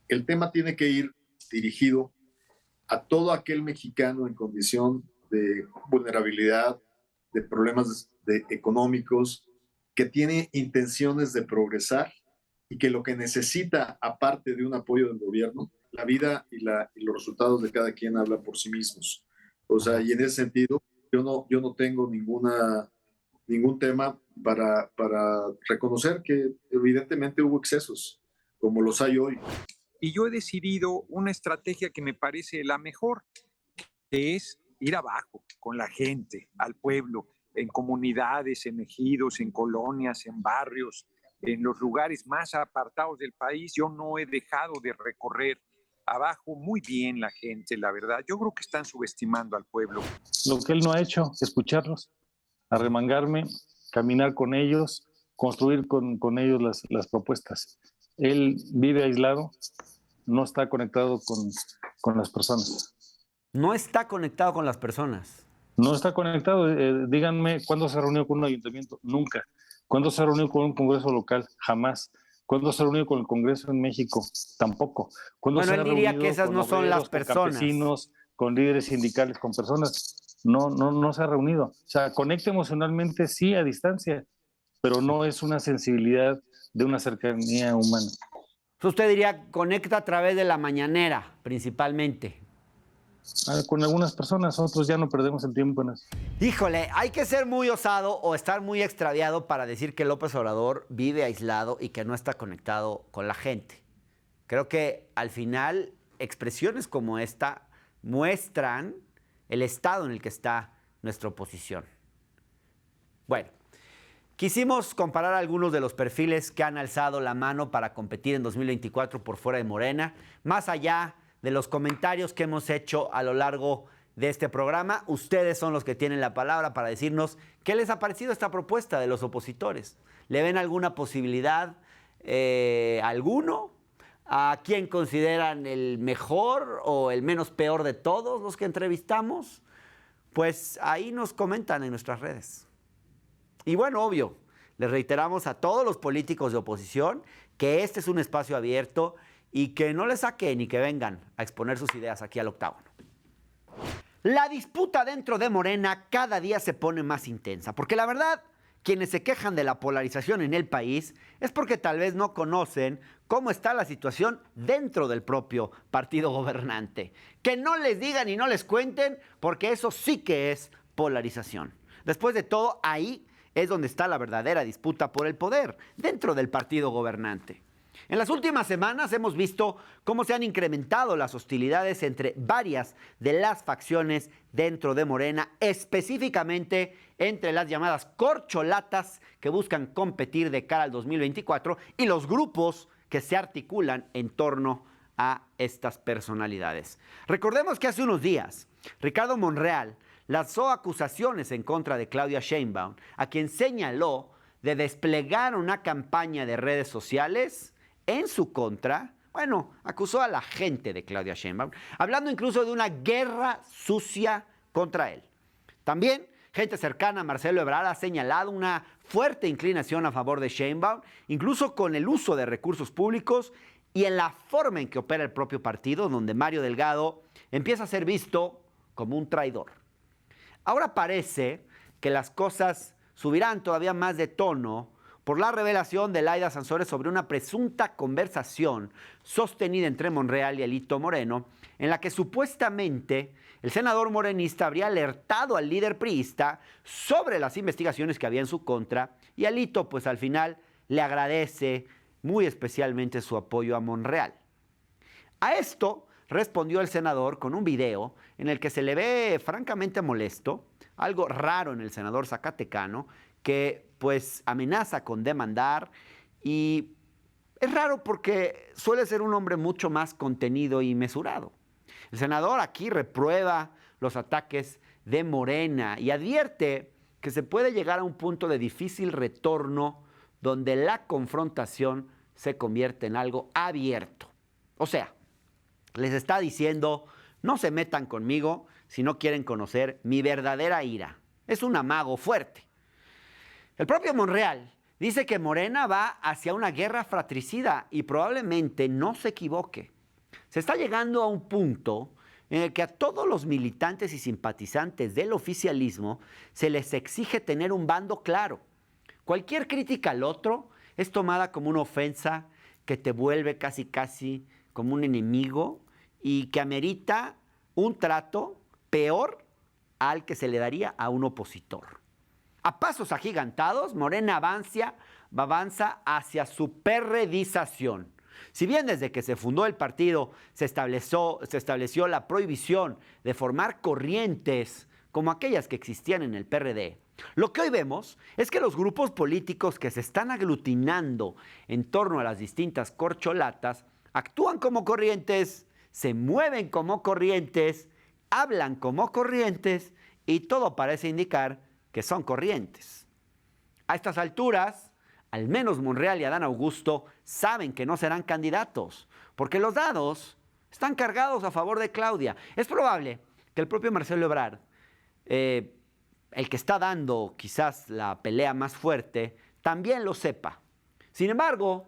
El tema tiene que ir dirigido a todo aquel mexicano en condición de vulnerabilidad, de problemas económicos, que tiene intenciones de progresar y que lo que necesita, aparte de un apoyo del gobierno, la vida y los resultados de cada quien hablan por sí mismos. O sea, y en ese sentido, yo no tengo ningún tema para reconocer que evidentemente hubo excesos, como los hay hoy. Y yo he decidido una estrategia que me parece la mejor, que es ir abajo, con la gente, al pueblo, en comunidades, en ejidos, en colonias, en barrios, en los lugares más apartados del país. Yo no he dejado de recorrer abajo muy bien la gente, la verdad. Yo creo que están subestimando al pueblo. Lo que él no ha hecho, escucharlos, arremangarme, caminar con ellos, construir con ellos las propuestas. Él vive aislado, no está conectado con las personas. No está conectado con las personas. No está conectado. Díganme, ¿cuándo se reunió con un ayuntamiento? Nunca. ¿Cuándo se reunió con un congreso local? Jamás. ¿Cuándo se reunió con el Congreso en México? Tampoco. ¿Cuándo Bueno, se él diría que esas no son las personas. Con campesinos, con líderes sindicales, con personas? No se ha reunido. O sea, conecta emocionalmente, sí, a distancia, pero no es una sensibilidad de una cercanía humana. Usted diría, conecta a través de la mañanera, principalmente. Con algunas personas, otros ya no perdemos el tiempo en eso. Híjole, hay que ser muy osado o estar muy extraviado para decir que López Obrador vive aislado y que no está conectado con la gente. Creo que al final expresiones como esta muestran el estado en el que está nuestra oposición. Bueno, quisimos comparar algunos de los perfiles que han alzado la mano para competir en 2024 por fuera de Morena, más allá de los comentarios que hemos hecho a lo largo de este programa. Ustedes son los que tienen la palabra para decirnos qué les ha parecido esta propuesta de los opositores. ¿Le ven alguna posibilidad, alguno? ¿A quién consideran el mejor o el menos peor de todos los que entrevistamos? Pues ahí nos comentan en nuestras redes. Y bueno, obvio, les reiteramos a todos los políticos de oposición que este es un espacio abierto y que no les saquen ni que vengan a exponer sus ideas aquí al Octágono. La disputa dentro de Morena cada día se pone más intensa, porque la verdad, quienes se quejan de la polarización en el país es porque tal vez no conocen cómo está la situación dentro del propio partido gobernante. Que no les digan y no les cuenten, porque eso sí que es polarización. Después de todo, ahí es donde está la verdadera disputa por el poder, dentro del partido gobernante. En las últimas semanas hemos visto cómo se han incrementado las hostilidades entre varias de las facciones dentro de Morena, específicamente entre las llamadas corcholatas que buscan competir de cara al 2024 y los grupos que se articulan en torno a estas personalidades. Recordemos que hace unos días Ricardo Monreal lanzó acusaciones en contra de Claudia Sheinbaum, a quien señaló de desplegar una campaña de redes sociales en su contra. Bueno, acusó a la gente de Claudia Sheinbaum, hablando incluso de una guerra sucia contra él. También, gente cercana a Marcelo Ebrard ha señalado una fuerte inclinación a favor de Sheinbaum, incluso con el uso de recursos públicos y en la forma en que opera el propio partido, donde Mario Delgado empieza a ser visto como un traidor. Ahora parece que las cosas subirán todavía más de tono por la revelación de Laida Sansores sobre una presunta conversación sostenida entre Monreal y Alito Moreno, en la que supuestamente el senador morenista habría alertado al líder priista sobre las investigaciones que había en su contra, y Alito pues al final le agradece muy especialmente su apoyo a Monreal. A esto respondió el senador con un video en el que se le ve francamente molesto, algo raro en el senador zacatecano, que pues amenaza con demandar, y es raro porque suele ser un hombre mucho más contenido y mesurado. El senador aquí reprueba los ataques de Morena y advierte que se puede llegar a un punto de difícil retorno donde la confrontación se convierte en algo abierto. O sea, les está diciendo, no se metan conmigo si no quieren conocer mi verdadera ira. Es un amago fuerte. El propio Monreal dice que Morena va hacia una guerra fratricida y probablemente no se equivoque. Se está llegando a un punto en el que a todos los militantes y simpatizantes del oficialismo se les exige tener un bando claro. Cualquier crítica al otro es tomada como una ofensa que te vuelve casi como un enemigo y que amerita un trato peor al que se le daría a un opositor. A pasos agigantados, Morena avanza hacia su perredización. Si bien desde que se fundó el partido se estableció la prohibición de formar corrientes como aquellas que existían en el PRD, lo que hoy vemos es que los grupos políticos que se están aglutinando en torno a las distintas corcholatas actúan como corrientes, se mueven como corrientes, hablan como corrientes y todo parece indicar que son corrientes. A estas alturas, al menos Monreal y Adán Augusto saben que no serán candidatos, porque los dados están cargados a favor de Claudia. Es probable que el propio Marcelo Ebrard, el que está dando quizás la pelea más fuerte, también lo sepa. Sin embargo,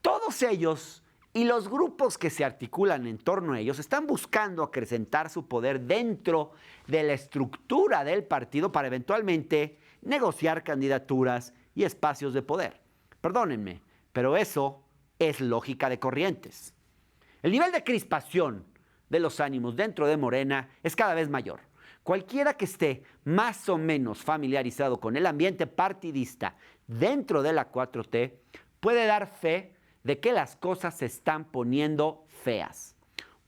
todos ellos y los grupos que se articulan en torno a ellos están buscando acrecentar su poder dentro de la estructura del partido para eventualmente negociar candidaturas y espacios de poder. Perdónenme, pero eso es lógica de corrientes. El nivel de crispación de los ánimos dentro de Morena es cada vez mayor. Cualquiera que esté más o menos familiarizado con el ambiente partidista dentro de la 4T puede dar fe de que las cosas se están poniendo feas.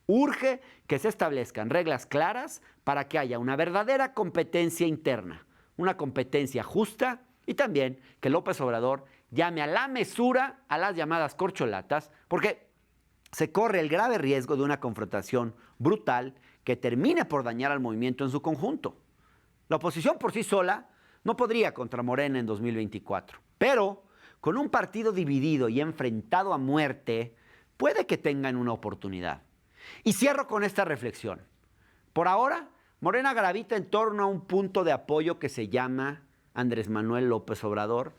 Urge que se establezcan reglas claras para que haya una verdadera competencia interna, una competencia justa y también que López Obrador llame a la mesura a las llamadas corcholatas, porque se corre el grave riesgo de una confrontación brutal que termine por dañar al movimiento en su conjunto. La oposición por sí sola no podría contra Morena en 2024, pero con un partido dividido y enfrentado a muerte, puede que tengan una oportunidad. Y cierro con esta reflexión. Por ahora, Morena gravita en torno a un punto de apoyo que se llama Andrés Manuel López Obrador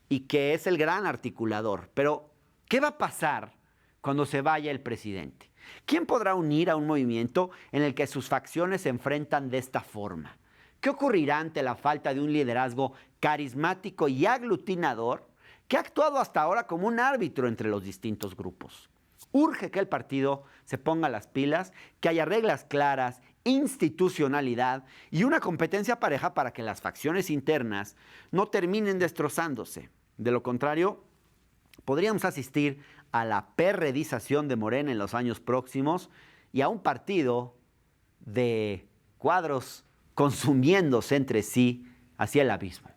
y que es el gran articulador. Pero, ¿qué va a pasar cuando se vaya el presidente? ¿Quién podrá unir a un movimiento en el que sus facciones se enfrentan de esta forma? ¿Qué ocurrirá ante la falta de un liderazgo carismático y aglutinador que ha actuado hasta ahora como un árbitro entre los distintos grupos? Urge que el partido se ponga las pilas, que haya reglas claras, institucionalidad y una competencia pareja para que las facciones internas no terminen destrozándose. De lo contrario, podríamos asistir a la perredización de Morena en los años próximos y a un partido de cuadros consumiéndose entre sí hacia el abismo.